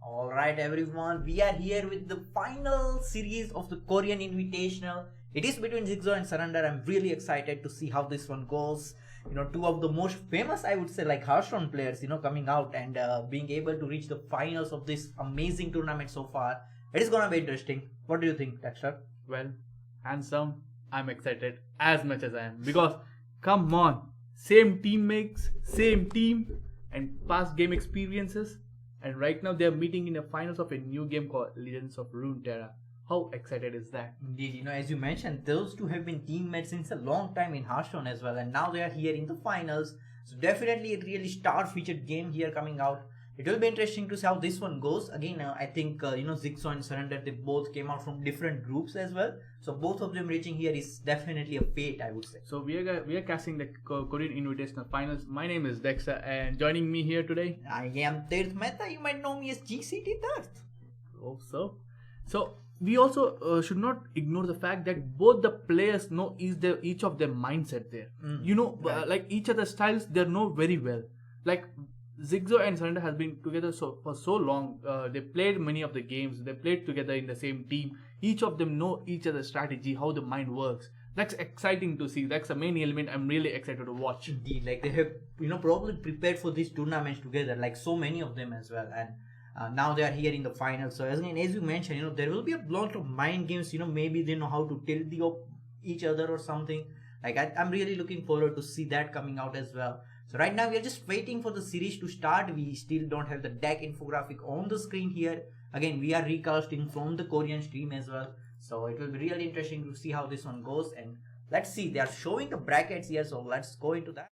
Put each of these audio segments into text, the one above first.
Alright everyone, we are here with the final series of the Korean Invitational. It is between Zigzo and Surrender. I'm really excited to see how this one goes. Two of the most famous, I would say, like Hearthstone players, coming out and being able to reach the finals of this amazing tournament so far. It is gonna be interesting. What do you think, Dexter? Well, handsome, I'm excited as much as I am because come on, same teammates, same team, and past game experiences, and right now they are meeting in the finals of a new game called Legends of Runeterra. How excited is that? Indeed, as you mentioned, those two have been teammates since a long time in Hearthstone as well, and now they are here in the finals. So definitely a really star-featured game here coming out. It will be interesting to see how this one goes. Again, I think Zigzo and Surrender, they both came out from different groups as well. So both of them reaching here is definitely a fate, I would say. So we are casting the Korean Invitational Finals. My name is Dexter, and joining me here today. I am Tirth Mehta. You might know me as gcttirth. Oh, so we also should not ignore the fact that both the players know each of their mindset there. Right. Like each other's styles, they know very well. Like Zigzo and Surrender has been together for so long. They played many of the games. They played together in the same team. Each of them know each other's strategy, how the mind works. That's exciting to see. That's the main element I'm really excited to watch. Indeed, like they have, probably prepared for these tournaments together, like so many of them as well. And now they are here in the final. So as you mentioned, there will be a lot of mind games. Maybe they know how to tilt each other or something. Like I'm really looking forward to see that coming out as well. So right now we are just waiting for the series to start. We still don't have the deck infographic on the screen here. Again, we are recasting from the Korean stream as well. So it will be really interesting to see how this one goes. And let's see, they are showing the brackets here. So let's go into that.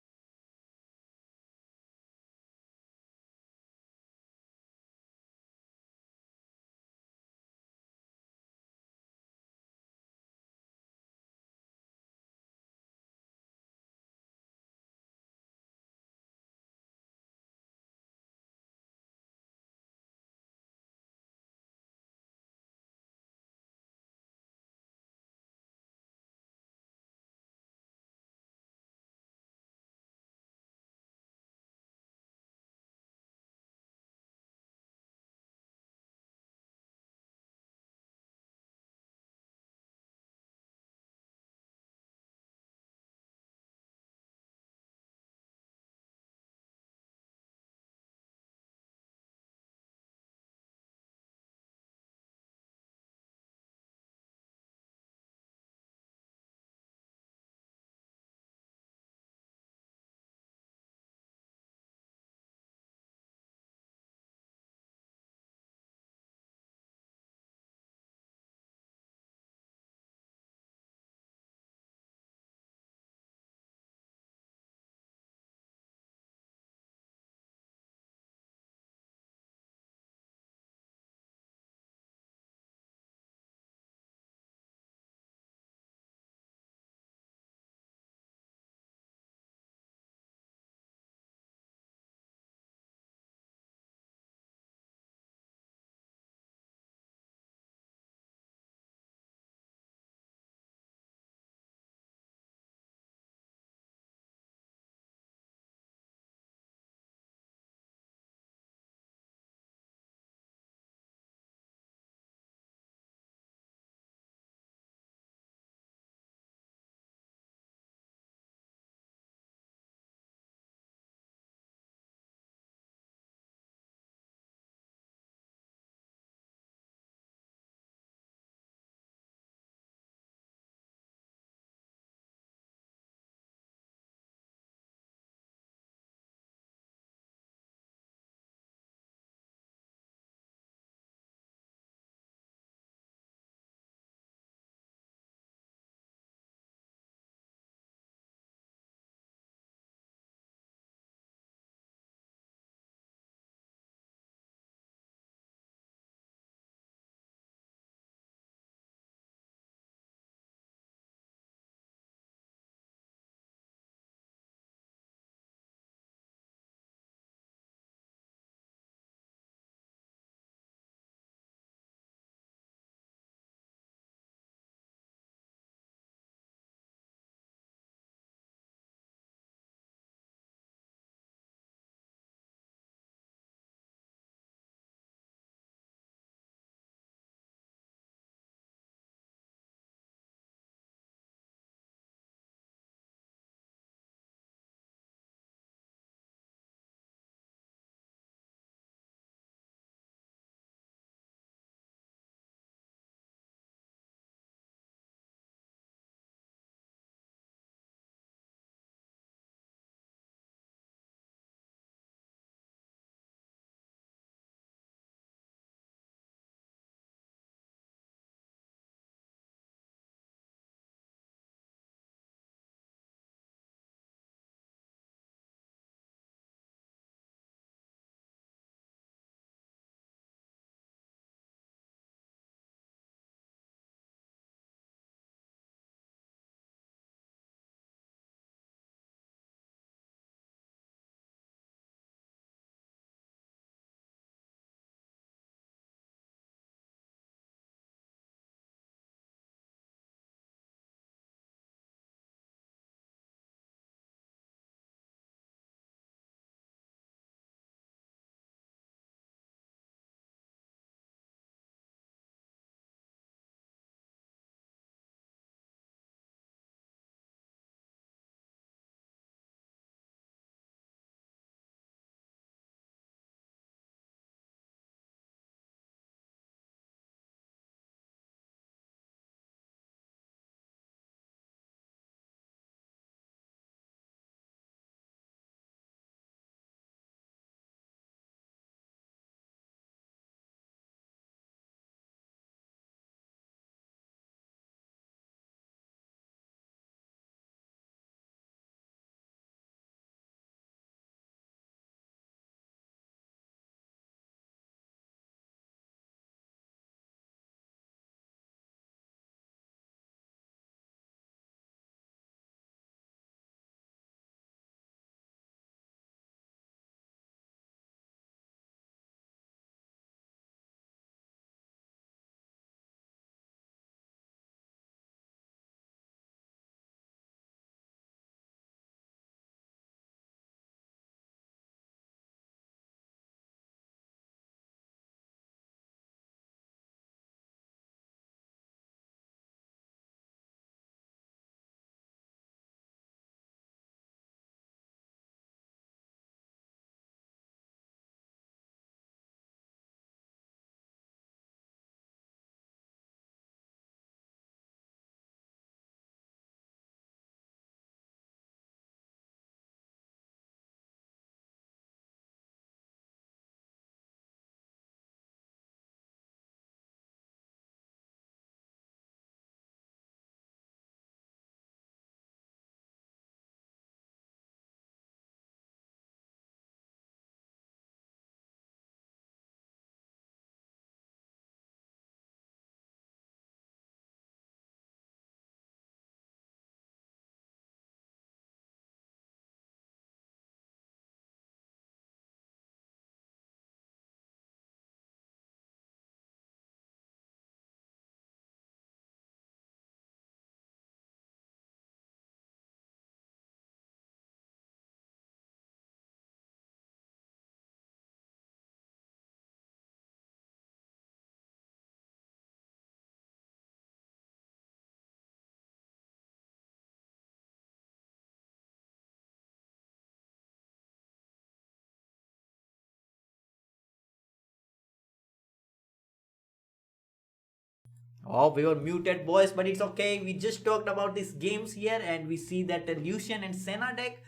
Oh, we were muted, boys, but it's okay. We just talked about these games here, and we see that the Lucian and Senna deck.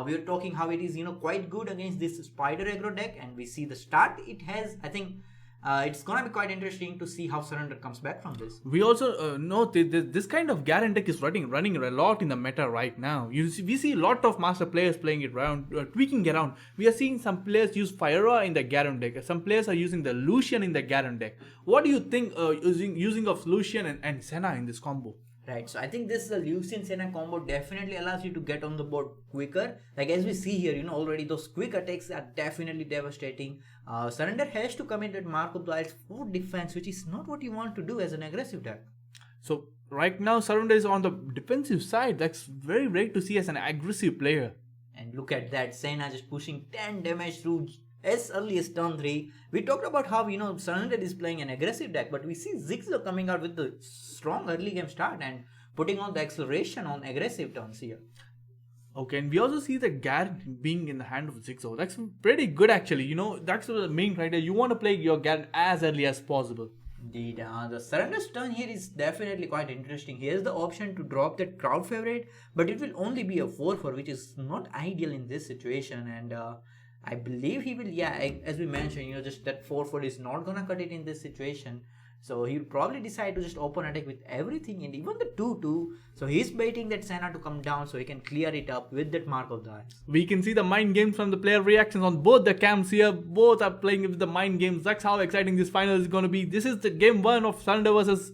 We were talking how it is, quite good against this Spider Aggro deck, and we see the start it has. I think it's gonna be quite interesting to see how Surrender comes back from this. We also know this kind of Garen deck is running a lot in the meta right now. We see a lot of master players playing it around, tweaking around. We are seeing some players use Fyra in the Garen deck. Some players are using the Lucian in the Garen deck. What do you think using of Lucian and Senna in this combo? Right, so I think this Lucian Senna combo definitely allows you to get on the board quicker. Like as we see here, already those quick attacks are definitely devastating. Surrender has to commit that Mark of the Isles for defense, which is not what you want to do as an aggressive deck. So right now, Surrender is on the defensive side. That's very great to see as an aggressive player. And look at that, Senna just pushing 10 damage through as early as turn 3. We talked about how Surrender is playing an aggressive deck, but we see Zigzo coming out with the strong early game start and putting on the acceleration on aggressive turns here. Okay, and we also see the Garen being in the hand of Zigzo. That's pretty good actually. That's the main criteria. You want to play your Garen as early as possible. Indeed, the Surrender's turn here is definitely quite interesting. He has the option to drop that crowd favorite, but it will only be a 4/4, which is not ideal in this situation. And I believe he will, as we mentioned, just that 4/4 is not gonna cut it in this situation. So he'll probably decide to just open attack with everything and even the 2/2. So he's baiting that Senna to come down so he can clear it up with that Mark of the Eyes. We can see the mind games from the player reactions on both the camps here. Both are playing with the mind games. That's how exciting this final is going to be. This is the game 1 of Surrender versus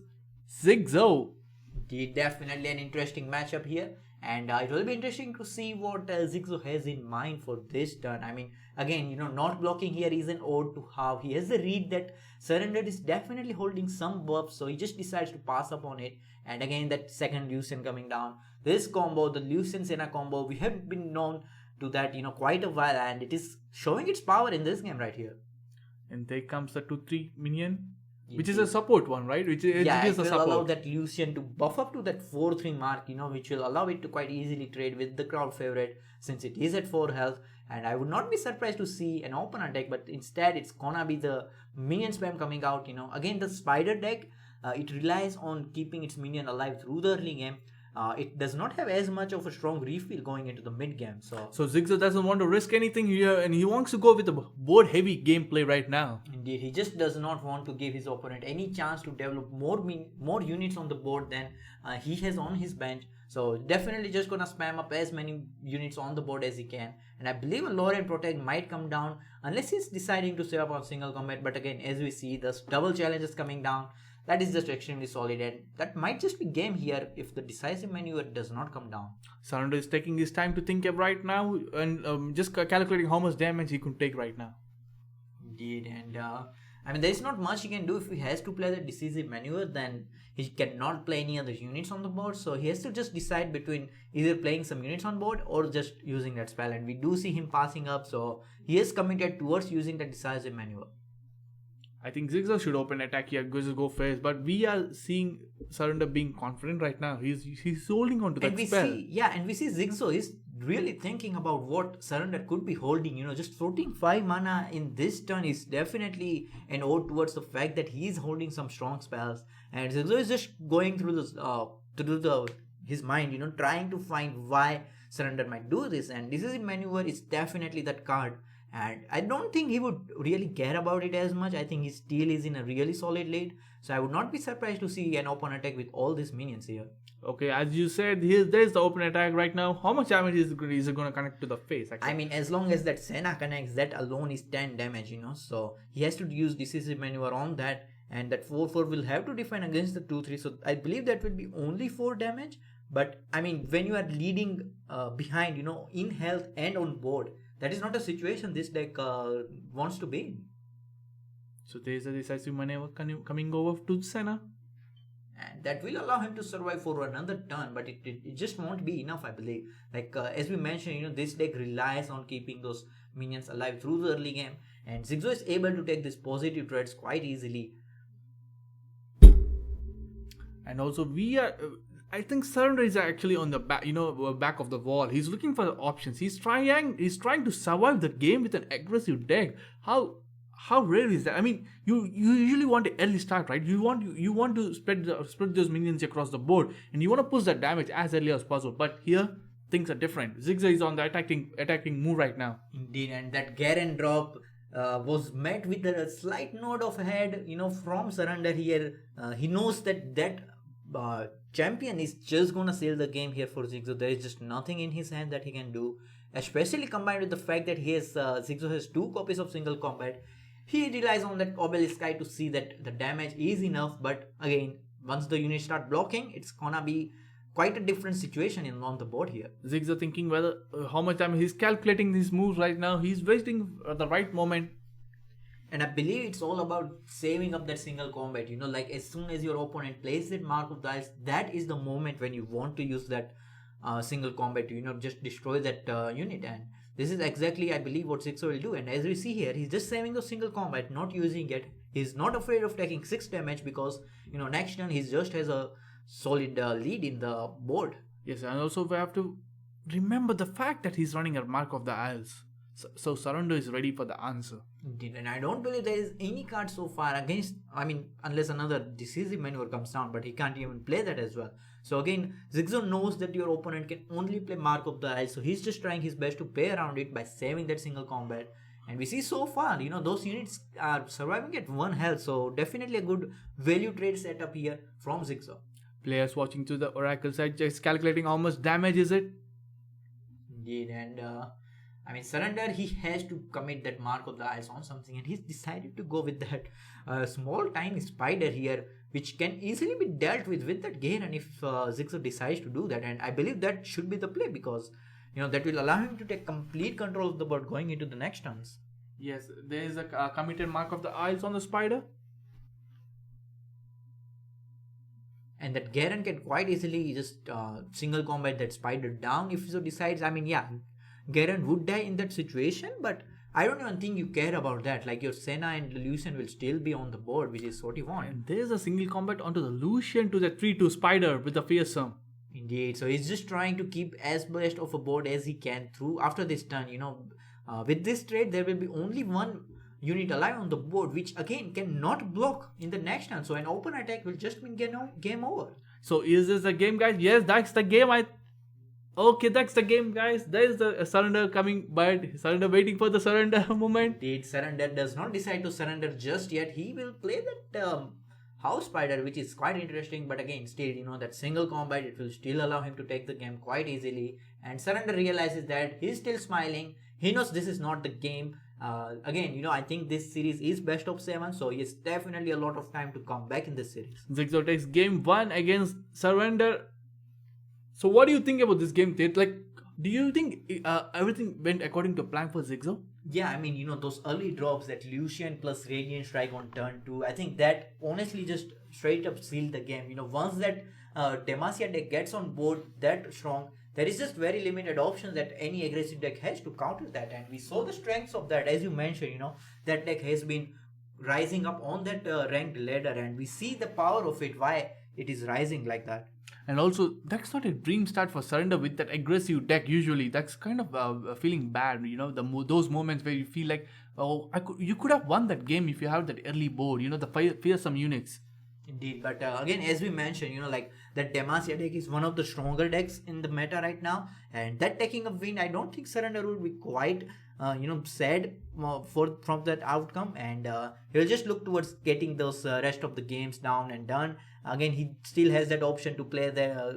Zigzo. Indeed, definitely an interesting matchup here. And it will be interesting to see what Zigzo has in mind for this turn. I mean, again, not blocking here is an ode to how he has the read that Surrender is definitely holding some buffs, so he just decides to pass up on it. And again, that second Lucian coming down. This combo, the Lucian Senna combo, we have been known to that, quite a while, and it is showing its power in this game right here. And there comes the 2/3 minion. Which is a support one, right? Which is it a will support. allow that Lucian to buff up to that 4/3 mark, which will allow it to quite easily trade with the crowd favorite since it is at 4 health. And I would not be surprised to see an open attack, but instead it's gonna be the minion spam coming out. Again, the spider deck, it relies on keeping its minion alive through the early game. It does not have as much of a strong refill going into the mid game. So Zigzo doesn't want to risk anything here, and he wants to go with the board heavy gameplay right now. Indeed, he just does not want to give his opponent any chance to develop more units on the board than he has on his bench. So definitely just gonna spam up as many units on the board as he can. And I believe a Lore and Protect might come down unless he's deciding to save up on single combat. But again, as we see, the double challenges coming down. That is just extremely solid, and that might just be game here if the decisive maneuver does not come down. Surrender is taking his time to think of right now and just calculating how much damage he could take right now. Indeed, and I mean, there is not much he can do if he has to play the decisive maneuver. Then he cannot play any other units on the board, so he has to just decide between either playing some units on board or just using that spell. And we do see him passing up, so he is committed towards using the decisive maneuver. I think Zigzo should open attack here, go first, but we are seeing Surrender being confident right now. He's holding on to that spell. And we see Zigzo is really thinking about what Surrender could be holding. Just floating 5 mana in this turn is definitely an ode towards the fact that he is holding some strong spells, and Zigzo is just going through this his mind, trying to find why Surrender might do this. And decisive maneuver is definitely that card. And I don't think he would really care about it as much. I think he still is in a really solid lead. So I would not be surprised to see an open attack with all these minions here. Okay, as you said, there's the open attack right now. How much damage is it going to connect to the face? Actually? I mean, as long as that Senna connects, that alone is 10 damage, So he has to use decisive maneuver on that. And that 4/4 will have to defend against the 2/3. So I believe that will be only 4 damage. But I mean, when you are leading behind, in health and on board, that is not a situation this deck wants to be in. So there is a decisive maneuver coming over to Senna. And that will allow him to survive for another turn, but it just won't be enough, I believe. Like as we mentioned, this deck relies on keeping those minions alive through the early game. And Zigzo is able to take these positive trades quite easily. And also I think Surrender is actually on the back of the wall. He's looking for options. He's trying to survive the game with an aggressive deck. How how rare is that? I mean, you usually want an early start, right? You want to spread those minions across the board, and you want to push that damage as early as possible. But here things are different. Zigzag is on the attacking move right now. Indeed, and that Garen drop was met with a slight nod of head, from Surrender here. He knows that champion is just gonna seal the game here for Zigzo. There is just nothing in his hand that he can do, especially combined with the fact that Zigzo has two copies of single combat. He relies on that obelisk guy to see that the damage is enough, but again, once the units start blocking, it's gonna be quite a different situation on the board here. Zigzag thinking whether how much time he's calculating these moves right now. He's waiting at the right moment. And I believe it's all about saving up that single combat. Like as soon as your opponent plays that Mark of the Isles, that is the moment when you want to use that single combat to, just destroy that unit. And this is exactly, I believe, what Sixo will do. And as we see here, he's just saving the single combat, not using it. He's not afraid of taking 6 damage because, next turn he just has a solid lead in the board. Yes, and also we have to remember the fact that he's running a Mark of the Isles. So Surrender is ready for the answer. Indeed, and I don't believe there is any card so far against, unless another decisive maneuver comes down, but he can't even play that as well. So again, Zigzo knows that your opponent can only play Mark of the Isles, so he's just trying his best to play around it by saving that single combat. And we see so far, those units are surviving at 1 health, so definitely a good value trade setup here from Zigzo. Players watching to the Oracle side just calculating how much damage is it. Indeed, and Surrender, he has to commit that Mark of the Isles on something, and he's decided to go with that small tiny spider here, which can easily be dealt with that Garen if Zigzo decides to do that. And I believe that should be the play because, that will allow him to take complete control of the board going into the next turns. Yes, there is a committed Mark of the Isles on the spider. And that Garen can quite easily just single combat that spider down if so decides. Garen would die in that situation, but I don't even think you care about that. Like your Senna and Lucian will still be on the board, which is what you want. And there's a single combat onto the Lucian to the 3-2 spider with the fearsome. Indeed, so he's just trying to keep as best of a board as he can through after this turn. With this trade, there will be only one unit alive on the board, which again cannot block in the next turn. So an open attack will just mean game over. So is this the game, guys? Yes, that's the game. Okay, that's the game, guys. There is the Surrender coming, but Surrender waiting for the surrender moment. Indeed, Surrender does not decide to surrender just yet. He will play that House Spider, which is quite interesting. But again, still, that single combat, it will still allow him to take the game quite easily. And Surrender realizes that he's still smiling. He knows this is not the game. Again, I think this series is best of 7, so he has definitely a lot of time to come back in this series. Zigzo takes game 1 against Surrender. So what do you think about this game, Tirth? Like, do you think everything went according to plan for Zigzo? Yeah, those early drops, that Lucian plus Radiant Strike on turn 2, I think that honestly just straight up sealed the game. Once that Demacia deck gets on board that strong, there is just very limited options that any aggressive deck has to counter that. And we saw the strengths of that, as you mentioned, that deck has been rising up on that ranked ladder, and we see the power of it, why it is rising like that. And also, that's not a dream start for Surrender with that aggressive deck usually. That's kind of feeling bad, those moments where you feel like, oh, you could have won that game if you have that early board, the fearsome units. Indeed, but again, as we mentioned, like that Demacia deck is one of the stronger decks in the meta right now, and that taking a win, I don't think Surrender would be quite, sad from that outcome, and he'll just look towards getting those rest of the games down and done. Again, he still has that option to play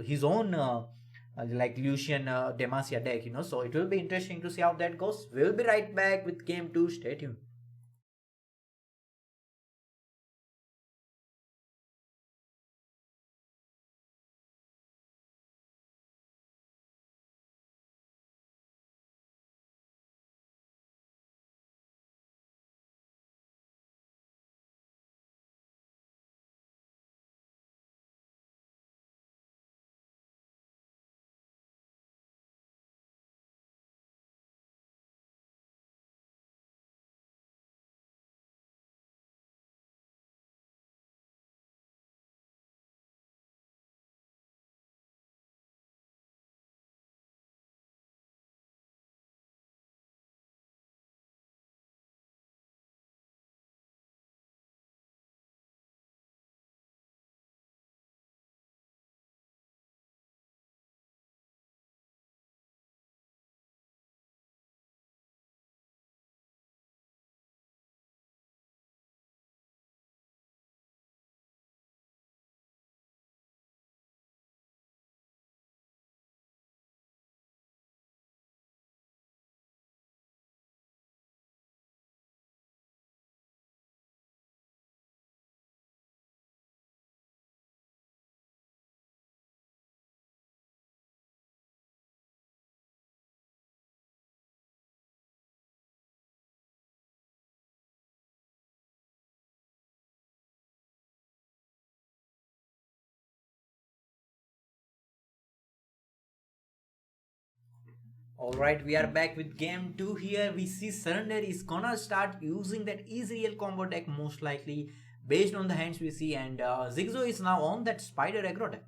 his own like Lucian Demacia deck, so it will be interesting to see how that goes. We'll be right back with game 2. Stay tuned. Alright, we are back with game 2 here. We see Surrender is gonna start using that Israel combo deck most likely based on the hands we see, and Zigzo is now on that Spider aggro deck.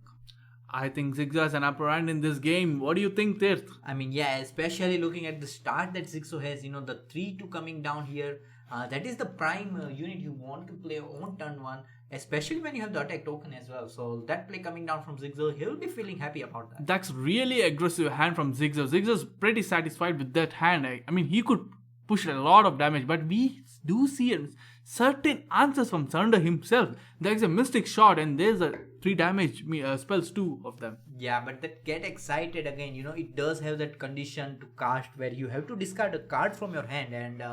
I think Zigzag is an upper hand in this game. What do you think, Tirth? I mean, yeah, especially looking at the start that Zigzo has, the 3-2 coming down here. That is the prime unit you want to play on turn 1, especially when you have the attack token as well. So that play coming down from Zigzo, he'll be feeling happy about that. That's really aggressive hand from Zigzag. Zigzag's pretty satisfied with that hand. I mean, he could push a lot of damage, but we do see certain answers from Surrender himself. There's a mystic shot and there's a 3 damage spells, 2 of them. Yeah, but that get excited again, it does have that condition to cast where you have to discard a card from your hand, and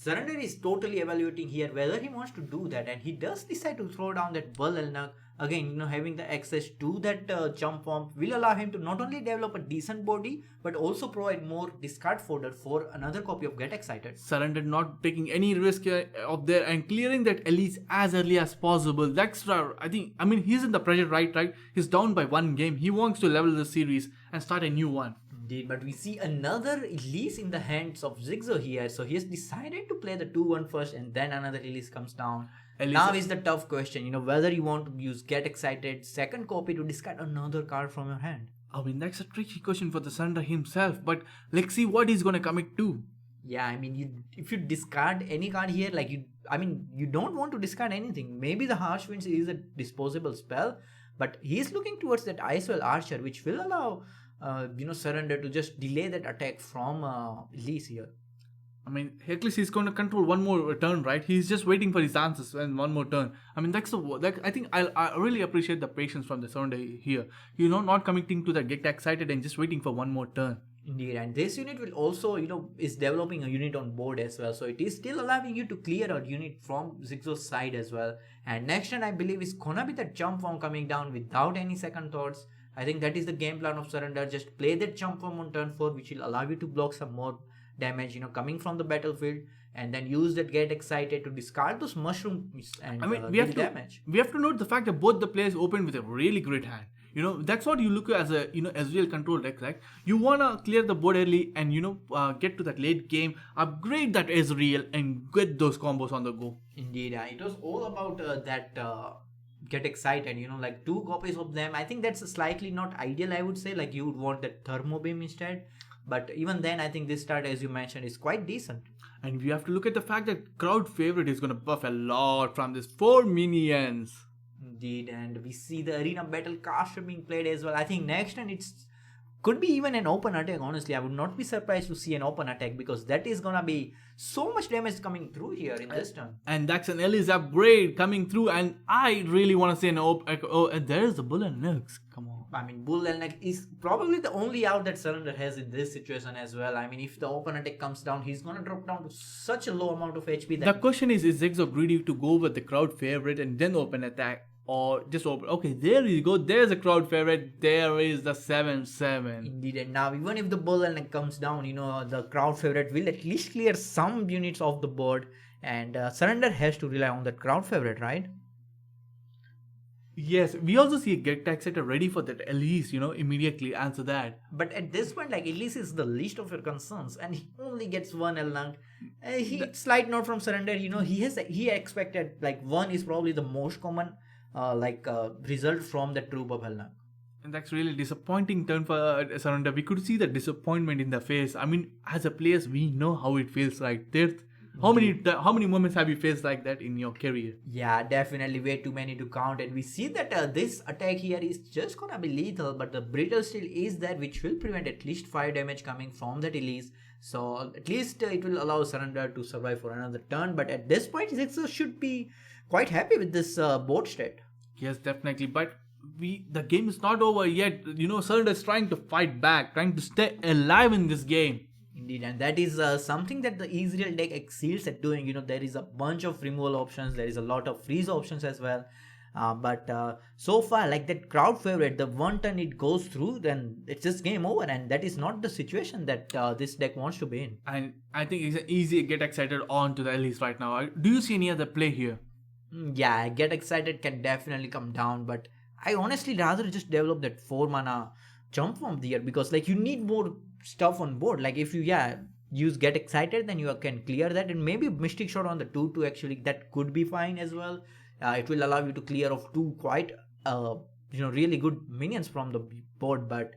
Surrender is totally evaluating here whether he wants to do that, and he does decide to throw down that Bull Elnug. Again, having the access to that jump form will allow him to not only develop a decent body but also provide more discard fodder for another copy of Get Excited. Surrender not taking any risk of there and clearing that Elise as early as possible. Dexter, I mean, he's in the pressure, right? He's down by 1 game. He wants to level the series and start a new one. Indeed, but we see another Elise in the hands of Zigzo here. So he has decided to play the 2-1 first and then another Elise comes down. Now is the tough question, whether you want to use Get Excited, second copy to discard another card from your hand. I mean, that's a tricky question for the Surrender himself, but let's see what he's gonna commit to. Yeah, I mean, if you discard any card here, you don't want to discard anything. Maybe the Harsh Winds is a disposable spell, but he's looking towards that Icewell Archer, which will allow, Surrender to just delay that attack from Elise here. I mean, at least he's going to control one more turn, right? He's just waiting for his answers and one more turn. I mean, I think I really appreciate the patience from the Surrender here. Not committing to that Get Excited and just waiting for one more turn. Indeed, and this unit will also, is developing a unit on board as well. So it is still allowing you to clear a unit from Zigzo's side as well. And next turn, I believe, is gonna be that jump form coming down without any second thoughts. I think that is the game plan of Surrender. Just play that jump form on turn 4, which will allow you to block some more damage, coming from the battlefield, and then use that Get Excited to discard those mushrooms and damage. We have to note the fact that both the players open with a really great hand. That's what you look at as a Ezreal control deck, right? You wanna clear the board early and get to that late game, upgrade that Ezreal and get those combos on the go. Indeed, it was all about that Get Excited, 2 copies of them. I think that's slightly not ideal, I would say. Like, you would want that Thermo Beam instead. But even then, I think this start, as you mentioned, is quite decent. And we have to look at the fact that crowd favorite is going to buff a lot from this 4 minions. Indeed, and we see the arena battle caster being played as well. I think next turn could be even an open attack. Honestly, I would not be surprised to see an open attack, because that is gonna be so much damage coming through here in this turn. And that's an Elise upgrade coming through, and I really want to see and there's the Bull and Nux. Come on. I mean, Bull Elnug is probably the only out that Surrender has in this situation as well. I mean, if the open attack comes down, he's gonna drop down to such a low amount of HP. The question is Zigzo greedy to go with the crowd favorite and then open attack? Or just open. Okay, there you go. There's a crowd favorite. There is the 7/7. Indeed, and now even if the Bull Elnug comes down, the crowd favorite will at least clear some units off the board. And Surrender has to rely on that crowd favorite, right? Yes, we also see Get Excited ready for that Elise, immediately answer that. But at this point, Elise is the least of your concerns, and he only gets 1 Elnug. Slight note from Surrender, he expected 1 is probably the most common result from the troop of Elnug. And that's really disappointing turn for Surrender. We could see the disappointment in the face. I mean, as a players, we know how it feels like. Tirth, how many moments have you faced like that in your career? Yeah, definitely way too many to count. And we see that this attack here is just gonna be lethal, but the Brittle Steel is there, which will prevent at least 5 damage coming from that Elise. So at least it will allow Surrender to survive for another turn. But at this point, Zigzo should be quite happy with this board state. Yes, definitely. But the game is not over yet. Surrender is trying to fight back, trying to stay alive in this game. Indeed, and that is something that the Israel deck excels at doing. There is a bunch of removal options, there is a lot of freeze options as well. But so far, that crowd favorite, the one turn it goes through, then it's just game over, and that is not the situation that this deck wants to be in. And I think it's easy to Get Excited on to the Elise right now. Do you see any other play here? Yeah, Get Excited can definitely come down, but I honestly rather just develop that 4 mana jump from there, because you need more stuff on board. Like if you use get excited, then you can clear that, and maybe mystic shot on the 2 actually, that could be fine as well. It will allow you to clear off 2 quite really good minions from the board. But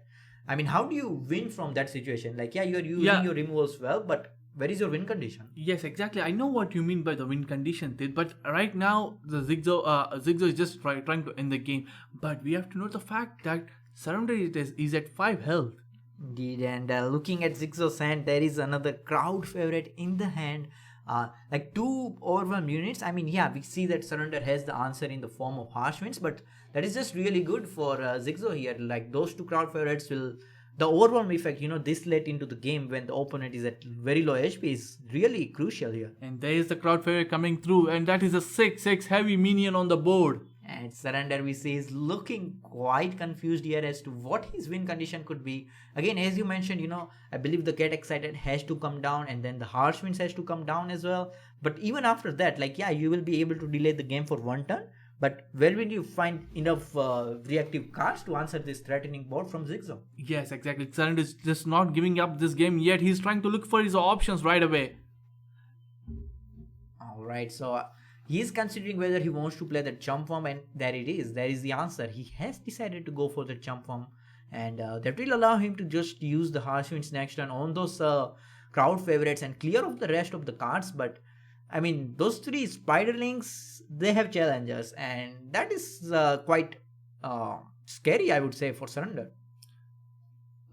I mean, how do you win from that situation? Like you are using your removals well, but where is your win condition? Yes, exactly. I know what you mean by the win condition, Tirth, but right now the Zigzo is just trying to end the game. But we have to note the fact that Surrender is at 5 health. Indeed, and looking at Zigzo's hand, there is another crowd favorite in the hand. Like 2 overwhelmed units. I mean, we see that Surrender has the answer in the form of harsh winds, but that is just really good for Zigzo here. Like those 2 crowd favorites will. The overwhelm effect, this late into the game when the opponent is at very low HP is really crucial here. And there is the crowd favorite coming through, and that is a 6/6 heavy minion on the board. And Surrender, we see, is looking quite confused here as to what his win condition could be. Again, as you mentioned, I believe the get excited has to come down, and then the harsh winds has to come down as well. But even after that, you will be able to delay the game for 1 turn. But where will you find enough reactive cards to answer this threatening board from Zigzo? Yes, exactly. Surrender is just not giving up this game yet. He's trying to look for his options right away. Alright, so he is considering whether he wants to play the jump form, and there it is. There is the answer. He has decided to go for the jump form, and that will allow him to just use the harsh winds next turn on those crowd favorites and clear off the rest of the cards. But I mean, those 3 spiderlings, they have challengers, and that is quite scary, I would say, for Surrender.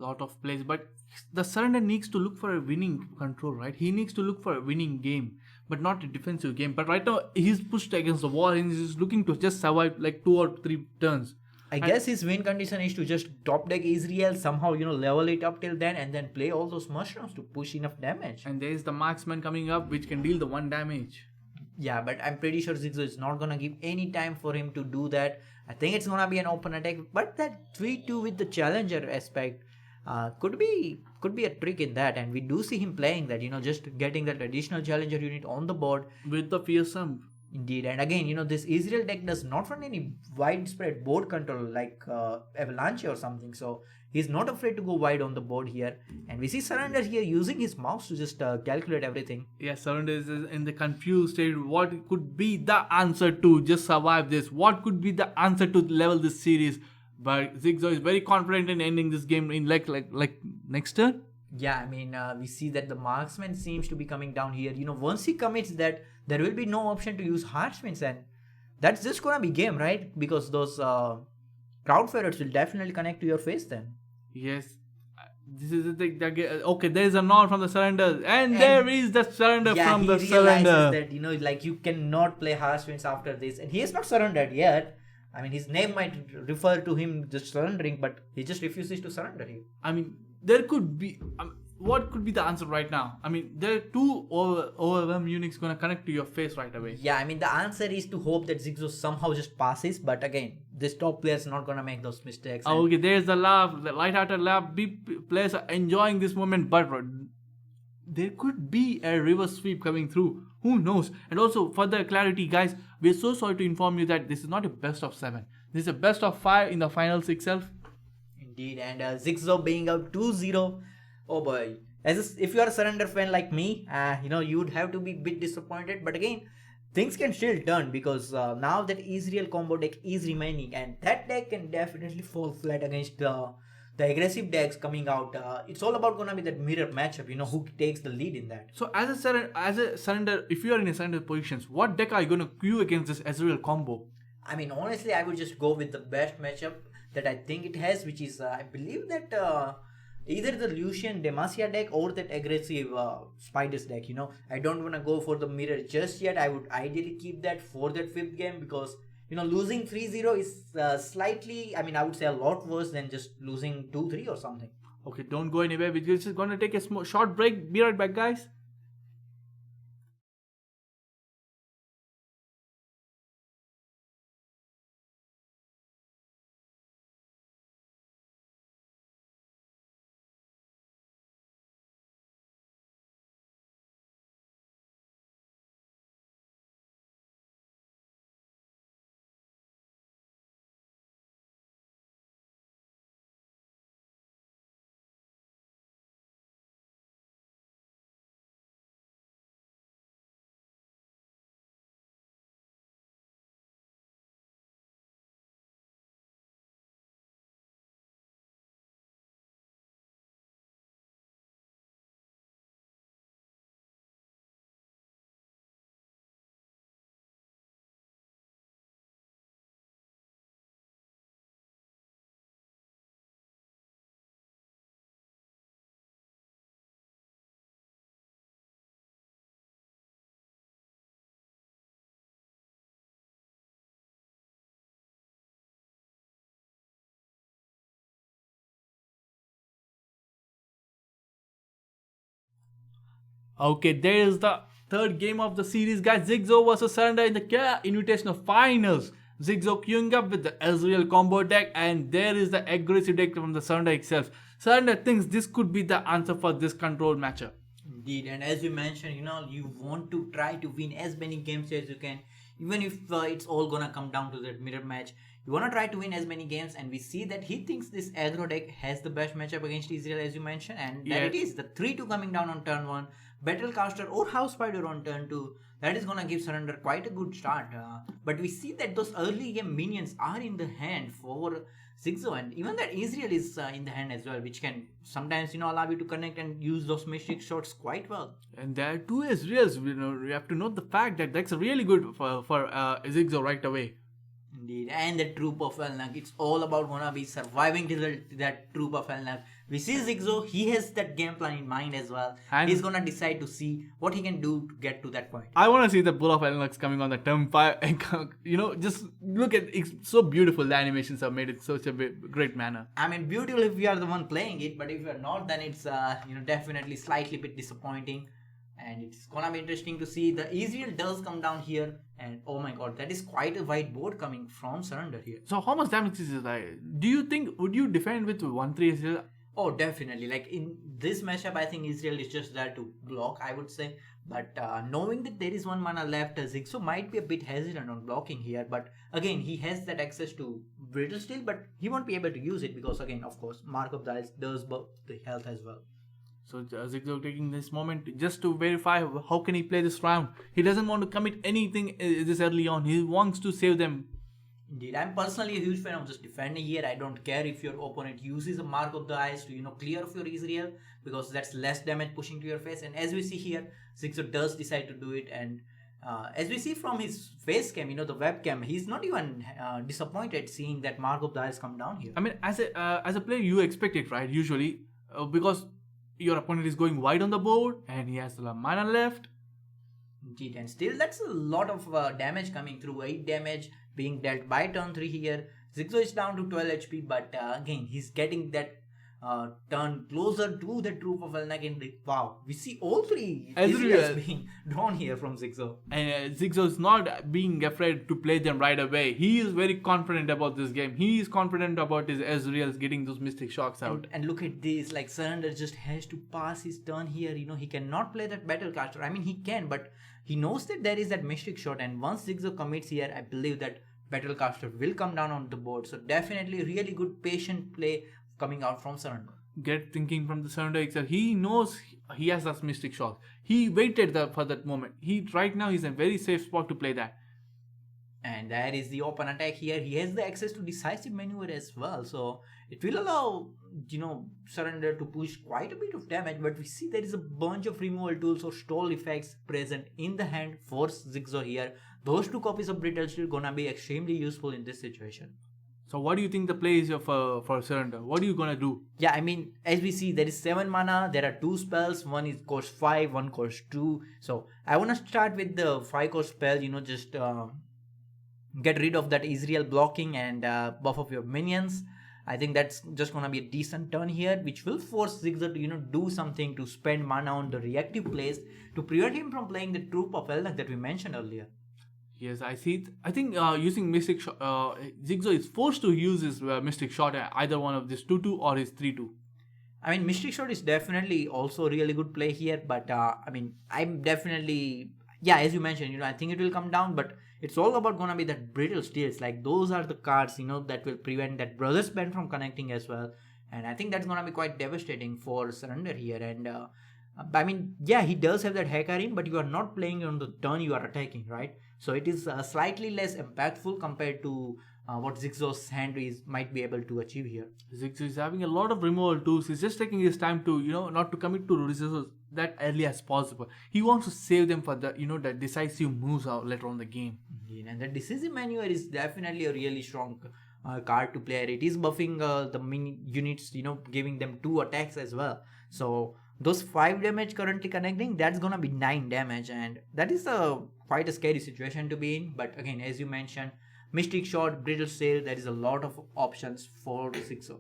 Lot of plays, but the Surrender needs to look for a winning control, right? He needs to look for a winning game, but not a defensive game. But right now, he's pushed against the wall and he's looking to just survive like 2 or 3 turns. I guess his win condition is to just top deck Israel, somehow, level it up till then, and then play all those mushrooms to push enough damage. And there is the marksman coming up, which can deal the 1 damage. Yeah, but I'm pretty sure Zigzo is not gonna give any time for him to do that. I think it's gonna be an open attack, but that 3-2 with the challenger aspect could be a trick in that, and we do see him playing that, just getting that additional challenger unit on the board with the fearsome. Indeed, and again, this Israel deck does not run any widespread board control like Avalanche or something, so he's not afraid to go wide on the board here. And we see Surrender here using his mouse to just calculate everything. Yeah, Surrender is in the confused state. What could be the answer to just survive this? What could be the answer to level this series? But Zigzo is very confident in ending this game in like next turn. Yeah, I mean, we see that the marksman seems to be coming down here. Once he commits that, there will be no option to use harshwinds, and that's just gonna be game, right? Because those crowd favorites will definitely connect to your face then. Yes. This is the thing. Okay, there is a nod from the Surrender, and there is the Surrender from the Surrender. That you cannot play harshwinds after this, and he is not surrendered yet. I mean, his name might refer to him just surrendering, but he just refuses to surrender here. I mean, there could be... what could be the answer right now? I mean, there are 2 overwhelmed units going to connect to your face right away. Yeah, I mean, the answer is to hope that Zigzo somehow just passes, but again, this top player is not going to make those mistakes. Okay, there's the laugh, the light-hearted laugh. Big players are enjoying this moment, but there could be a reverse sweep coming through. Who knows? And also, for the clarity, guys, we're so sorry to inform you that this is not a best of 7. This is a best of 5 in the finals itself. Indeed, and Zigzo being out 2-0. Oh boy. If you are a Surrender fan like me, you would have to be a bit disappointed. But again, things can still turn because now that Israel combo deck is remaining, and that deck can definitely fall flat against the aggressive decks coming out. It's all about gonna be that mirror matchup, who takes the lead in that. So as a surrender, if you are in a surrender positions, what deck are you gonna queue against this Ezreal combo? I mean, honestly, I would just go with the best matchup that I think it has, which is I believe that either the Lucian Demacia deck or that aggressive Spiders deck. I don't wanna go for the mirror just yet. I would ideally keep that for that 5th game because losing 3-0 is slightly, I mean, I would say a lot worse than just losing 2-3 or something. Okay, don't go anywhere. We're just going to take a short break. Be right back, guys. Okay, there is the third game of the series, guys. Zigzo versus Surrender in the Invitational Finals. Zigzo queuing up with the Ezreal combo deck, and there is the aggressive deck from the Surrender itself. Surrender thinks this could be the answer for this control matchup. Indeed, and as you mentioned, you want to try to win as many games as you can, even if it's all gonna come down to that mirror match. You wanna try to win as many games, and we see that he thinks this aggro deck has the best matchup against Israel, as you mentioned, and that it is the 3-2 coming down on turn 1, Battlecaster or House Spider on turn 2. That is gonna give Surrender quite a good start. But we see that those early game minions are in the hand for Zigzo, and even that Israel is in the hand as well, which can sometimes allow you to connect and use those mystic shots quite well. And there are two Ezreals. You have to note the fact that that's really good for Zigzo right away. Indeed, and the troop of Elnag, it's all about gonna be surviving till that troop of Elnag. We see Zigzo, he has that game plan in mind as well. And he's gonna decide to see what he can do to get to that point. I want to see the Bull of Elnux coming on the turn 5 and just look at it's so beautiful. The animations are made in such a great manner. I mean, beautiful if we are the one playing it, but if we are not, then it's definitely slightly bit disappointing. And it's gonna be interesting to see. The Ezreal does come down here, and oh my god, that is quite a wide board coming from Surrender here. So how much damage is it? Do you think, would you defend with 1-3 Ezreal? Oh, definitely. Like in this matchup, I think Israel is just there to block, I would say. But knowing that there is 1 mana left, Zigzo might be a bit hesitant on blocking here. But again, he has that access to Brittle Steel, but he won't be able to use it because, again, of course, Mark of the Isles does buff the health as well. So Zigzo taking this moment just to verify how can he play this round. He doesn't want to commit anything this early on. He wants to save them. Indeed, I'm personally a huge fan of just defending here. I don't care if your opponent uses a Mark of the Eyes to clear off your Ezreal, because that's less damage pushing to your face. And as we see here, Zigzo does decide to do it, and as we see from his face cam, the webcam, he's not even disappointed seeing that Mark of the Eyes come down here. I mean, as a player, you expect it, right? Usually, because your opponent is going wide on the board and he has a lot of mana left. Indeed, and still that's a lot of damage coming through. 8 damage being dealt by turn 3 here. Zigzo is down to 12 HP, but again, he's getting that turn closer to the troop of Elnag, and wow, we see all 3 Ezreals being drawn here from Zigzo. And Zigzo is not being afraid to play them right away. He is very confident about this game. He is confident about his Ezreals getting those mystic shocks out. And look at this, like Surrender just has to pass his turn here. He cannot play that Battlecaster. I mean, he can, but he knows that there is that mystic shot, and once Zigzo commits here, I believe that Battlecaster will come down on the board. So definitely really good patient play coming out from Surrender. Get thinking from the Surrender itself. He knows he has that mystic shot. He waited for that moment. Right now he's in a very safe spot to play that. And there is the open attack here. He has the access to decisive maneuver as well, so it will allow Surrender to push quite a bit of damage. But we see there is a bunch of removal tools or stall effects present in the hand for Zigzo here. Those 2 copies of Brittle Steel gonna be extremely useful in this situation. So what do you think the play is for Surrender? What are you gonna do? Yeah, I mean, as we see, there is 7 mana. There are 2 spells. One is cost 5, one cost 2. So I wanna start with the 5 cost spell. Just get rid of that Ezreal blocking and buff of your minions. I think that's just gonna be a decent turn here, which will force Zigzo to do something to spend mana on the reactive plays to prevent him from playing the troop of Elnag that we mentioned earlier. Yes, I see it. I think using Mystic Shot, Zigzo is forced to use his Mystic Shot at either one of this 2-2 or his 3-2. I mean, Mystic Shot is definitely also a really good play here, but I mean, I'm definitely, as you mentioned, I think it will come down, but it's all about gonna be that Brittle Steels. Like, those are the cards, that will prevent that Brother's Band from connecting as well. And I think that's gonna be quite devastating for Surrender here. And I mean, he does have that Hecarim, but you are not playing on the turn you are attacking, right? So it is slightly less impactful compared to what Zigzo's hand might be able to achieve here. Zigzo is having a lot of removal tools. He's just taking his time to, not to commit to resources that early as possible. He wants to save them for the, the decisive moves out later on the game. And the decisive maneuver is definitely a really strong card to play. It is buffing the mini units, giving them 2 attacks as well. So those 5 damage currently connecting, that's gonna be 9 damage, and that is quite a scary situation to be in. But again, as you mentioned, Mystic Shot, Brittle Steel, there is a lot of options for Zigzo.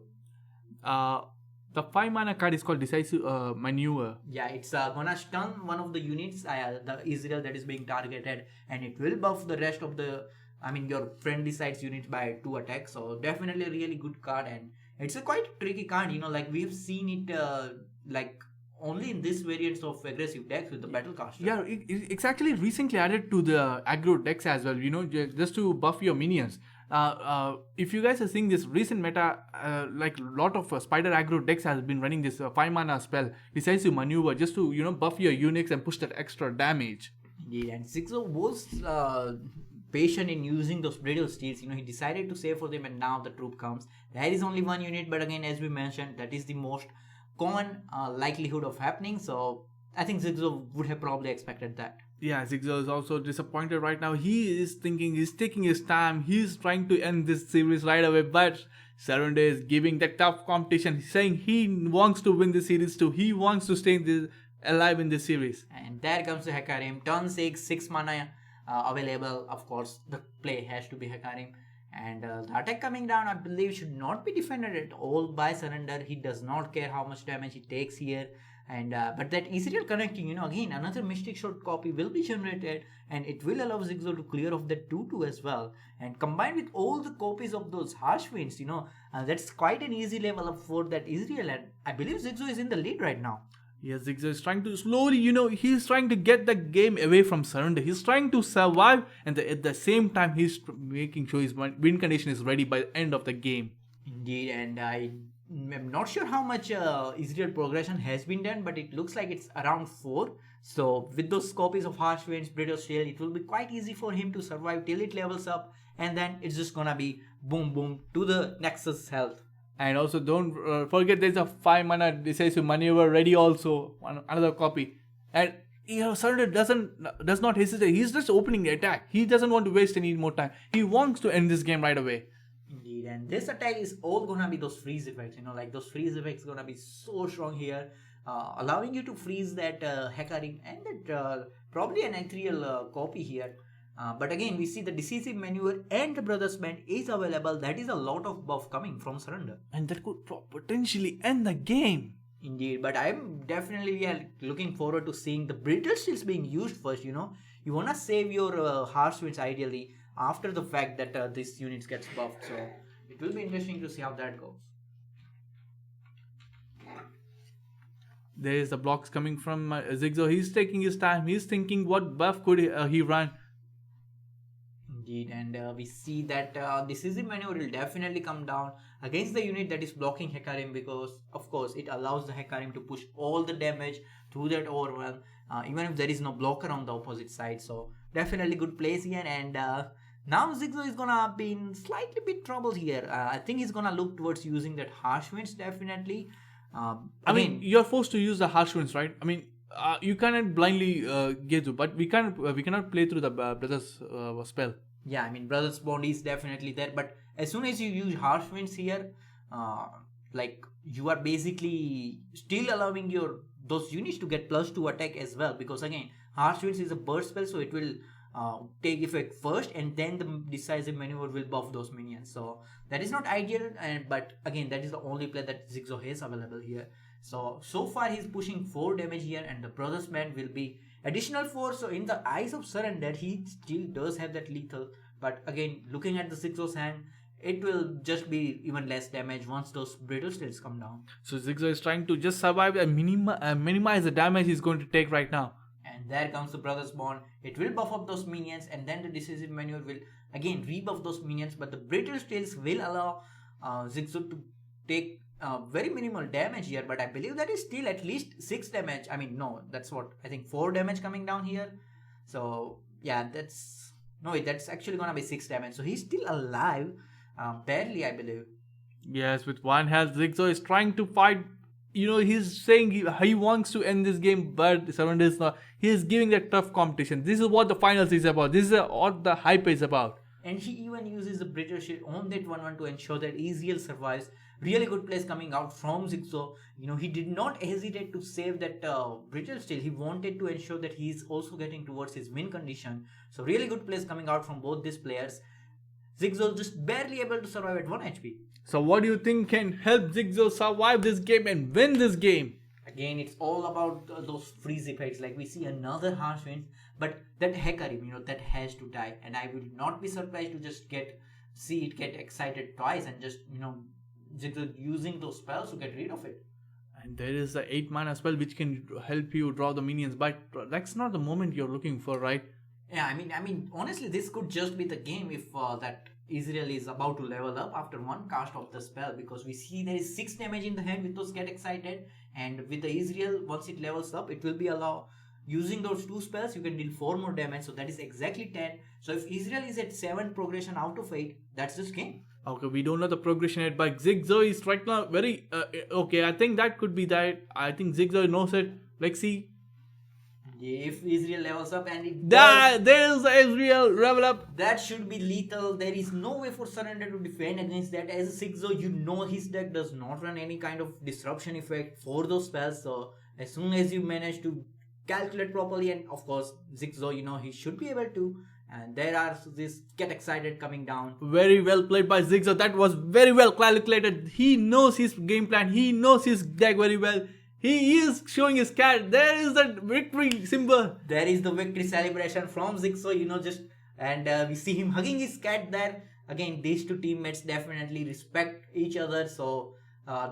The 5 mana card is called Decisive Maneuver. Yeah, it's gonna stun one of the units, the Israel that is being targeted, and it will buff the rest of the, I mean, your friendly side's units by 2 attacks. So definitely a really good card, and it's a quite tricky card. Like we have seen it, like only in this variants of aggressive decks with the battle caster. Yeah, it's actually recently added to the aggro decks as well, just to buff your minions. If you guys are seeing this recent meta, like a lot of spider aggro decks has been running this 5 mana spell, Decisive Maneuver, just to, buff your units and push that extra damage. Indeed, and Zigzo was patient in using those brittle steels. He decided to save for them, and now the troop comes. There is only one unit, but again, as we mentioned, that is the most common likelihood of happening. So I think Zigzo would have probably expected that. Yeah, Zigzo is also disappointed right now. He is thinking, he's taking his time, he's trying to end this series right away, but Surrender is giving that tough competition. He's saying he wants to win the series too. He wants to stay alive in this series. And there comes the Hecarim. Turn 6 mana available. Of course, the play has to be Hecarim. And the attack coming down, I believe, should not be defended at all by Surrender. He does not care how much damage he takes here. And but that Israel connecting, again, another Mystic Shot copy will be generated, and it will allow Zigzo to clear off that 2/2 as well. And combined with all the copies of those harsh winds, that's quite an easy level up for that Israel. And I believe Zigzo is in the lead right now. Yes, Zigzo is trying to slowly, he's trying to get the game away from Surrender. He's trying to survive, and at the same time, he's making sure his win condition is ready by the end of the game. Indeed, and I'm not sure how much Israel progression has been done, but it looks like it's around 4. So with those copies of Harsh Winds, British Steel, it will be quite easy for him to survive till it levels up, and then it's just gonna be boom boom to the Nexus health. And also don't forget there's a 5 mana Decisive Maneuver ready also, another copy. And Surrender does not hesitate. He's just opening the attack. He doesn't want to waste any more time. He wants to end this game right away. Indeed, and this attack is all gonna be those freeze effects. Like those freeze effects gonna be so strong here, allowing you to freeze that Hecarim and that probably an ethereal copy here. But again, we see the Decisive Maneuver and the Brothers Band is available. That is a lot of buff coming from Surrender. And that could potentially end the game. Indeed, but I'm definitely looking forward to seeing the brittle steels being used first. You want to save your harsh winds ideally after the fact that this unit gets buffed. So it will be interesting to see how that goes. There is the blocks coming from Zigzo. He's taking his time. He's thinking what buff could he run. Indeed, and we see that Decisive Maneuver will definitely come down against the unit that is blocking Hecarim, because of course it allows the Hecarim to push all the damage through that overwhelm, even if there is no blocker on the opposite side. So definitely good plays here, and now Zigzo is gonna be in slightly bit trouble here. I think he's gonna look towards using that harsh winds definitely. I mean, you're forced to use the harsh winds, right? I mean, you cannot blindly get to, but we cannot play through the brothers spell. Yeah, I mean, Brothers Bond is definitely there, but as soon as you use harsh winds here, like you are basically still allowing those units to get +2 attack as well, because again, harsh winds is a burst spell, so it will take effect first, and then the Decisive Maneuver will buff those minions. So that is not ideal, but again, that is the only play that Zigzo has available here. So far he's pushing 4 damage here, and the Brothers Band will be additional 4. So in the eyes of Surrender, he still does have that lethal, but again, looking at the Zigzo's hand, it will just be even less damage once those brittle steels come down. So Zigzo is trying to just survive and minimize the damage he's going to take right now. And there comes the Brothers Bond. It will buff up those minions, and then the Decisive Maneuver will again rebuff those minions, but the brittle steels will allow Zigzo to take very minimal damage here, but I believe that is still at least 6 damage. I mean, no, that's what I think, 4 damage coming down here. So yeah, that's actually gonna be 6 damage. So he's still alive, barely, I believe. Yes, with 1 health, Zigzo is trying to fight. He's saying he wants to end this game, but Surrender is not. He is giving that tough competition. This is what the finals is about. This is what the hype is about. And he even uses the British Shield on that 1/1 to ensure that Ezeal survives. Really good plays coming out from Zigzo. He did not hesitate to save that British Shield. He wanted to ensure that he's also getting towards his win condition. So really good plays coming out from both these players. Zigzo just barely able to survive at 1 HP. So what do you think can help Zigzo survive this game and win this game? Again, it's all about those freeze effects. Like we see another harsh wind, but that Hecarim, that has to die, and I will not be surprised to just see it get excited twice and just Zigzo using those spells to get rid of it. And there is the 8 mana spell which can help you draw the minions, but that's not the moment you're looking for, right? Yeah, I mean, honestly, this could just be the game if that Israel is about to level up after one cast of the spell, because we see there is 6 damage in the hand with those get excited, and with the Israel, once it levels up, it will be using those 2 spells, you can deal 4 more damage, so that is exactly 10. So if Israel is at 7 progression out of 8, that's this game. Okay, we don't know the progression yet, but Zigzo is right now very okay. I think that could be that. I think Zigzo knows it. Let's see. If Israel levels up and it there's Israel level up. That should be lethal. There is no way for Surrender to defend against that. As a 6-0, his deck does not run any kind of disruption effect for those spells. So as soon as you manage to calculate properly, and of course 6-0, he should be able to. And there are this get excited coming down. Very well played by Zigzo. That was very well calculated. He knows his game plan. He knows his deck very well. He is showing his cat. There is that victory symbol. There is the victory celebration from Zigzo, and we see him hugging his cat there. Again, these two teammates definitely respect each other. So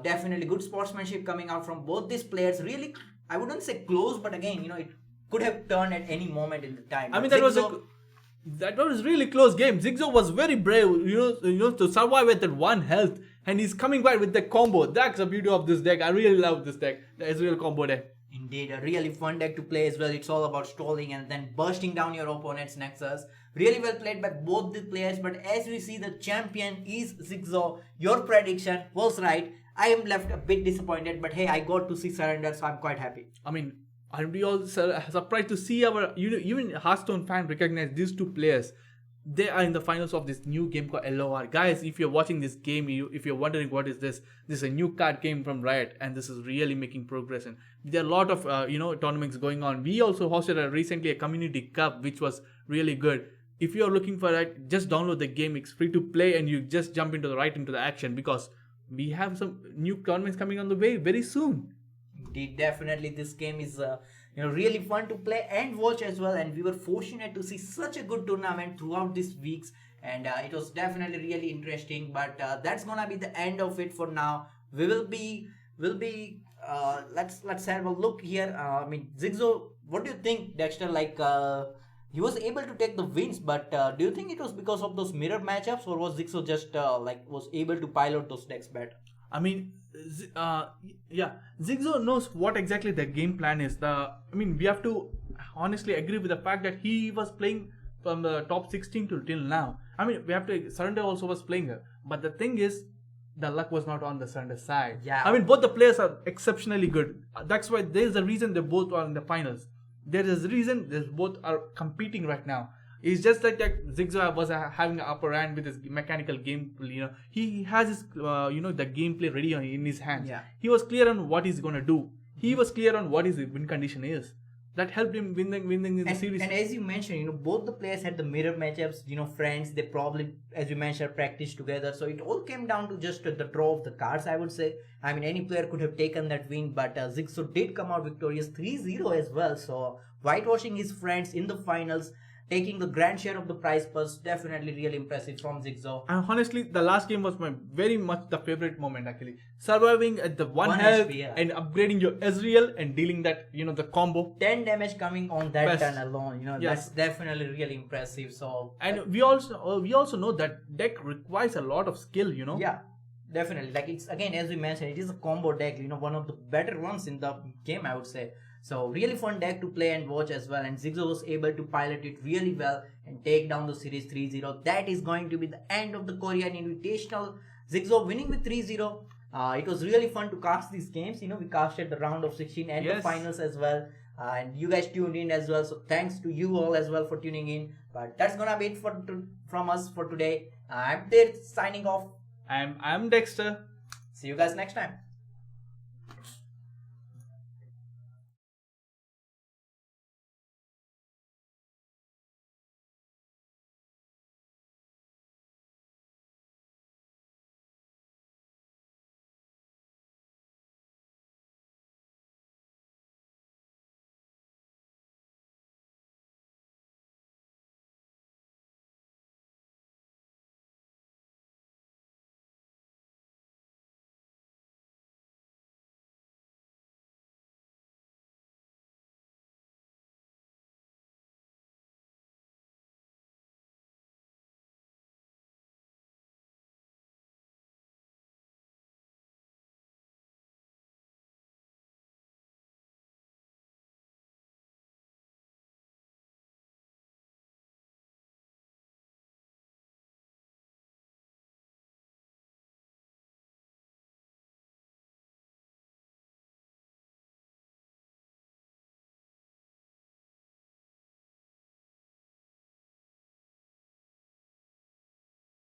definitely good sportsmanship coming out from both these players. Really, I wouldn't say close, but again, it could have turned at any moment in the time. I mean, that was really close game. Zigzo was very brave, to survive with that 1 health, and he's coming back with the combo. That's the beauty of this deck. I really love this deck, the Israel combo deck. Indeed, a really fun deck to play as well. It's all about stalling and then bursting down your opponent's nexus. Really well played by both the players, but as we see, the champion is Zigzo. Your prediction was right. I am left a bit disappointed, but hey, I got to see Surrender, so I'm quite happy. I mean, and we all surprised to see even Hearthstone fan recognize these two players. They are in the finals of this new game called LOR. Guys, if you're watching this game, if you're wondering what is this is a new card game from Riot, and this is really making progress. And there are a lot of tournaments going on. We also hosted recently a community cup, which was really good. If you're looking for that, just download the game. It's free to play, and you just jump into the action, because we have some new tournaments coming on the way very soon. Indeed, definitely this game is really fun to play and watch as well, and we were fortunate to see such a good tournament throughout these weeks, and it was definitely really interesting. But that's gonna be the end of it for now. We'll be let's have a look here. Zigzo, what do you think, Dexter? He was able to take the wins, but do you think it was because of those mirror matchups, or was Zigzo just was able to pilot those decks better? I mean, Zigzo knows what exactly the game plan is. We have to honestly agree with the fact that he was playing from the top 16 till now. We have to Surrender also was playing her, but the thing is, the luck was not on the Surrender side. Yeah. Both the players are exceptionally good. That's why there is a reason they both are in the finals. There is a reason they both are competing right now. It's just like that Zigzo was having an upper hand with his mechanical gameplay. He has his the gameplay ready in his hands. Yeah. He was clear on what he's gonna do. He was clear on what his win condition is. That helped him winning in the series. And as you mentioned, both the players had the mirror matchups. Friends. They probably, as you mentioned, practiced together. So it all came down to just the draw of the cards, I would say. Any player could have taken that win, but Zigzo did come out victorious 3-0 as well. So whitewashing his friends in the finals, taking the grand share of the prize purse, definitely really impressive from Zigzo. And honestly, the last game was very much the favorite moment actually. Surviving at the 1 health HP, yeah. and upgrading your Ezreal and dealing that, the combo. 10 damage coming on that turn alone, Yes. That's definitely really impressive. So and we also know that deck requires a lot of skill, Yeah, definitely. It's again, as we mentioned, it is a combo deck, one of the better ones in the game, I would say. So really fun deck to play and watch as well, and Zigzo was able to pilot it really well and take down the series 3-0. That is going to be the end of the Korean Invitational. Zigzo winning with 3-0. It was really fun to cast these games. We casted the round of 16 and the finals as well. And you guys tuned in as well. So thanks to you all as well for tuning in. But that's gonna be it from us for today. I'm Tirth signing off. I'm Dexter. See you guys next time.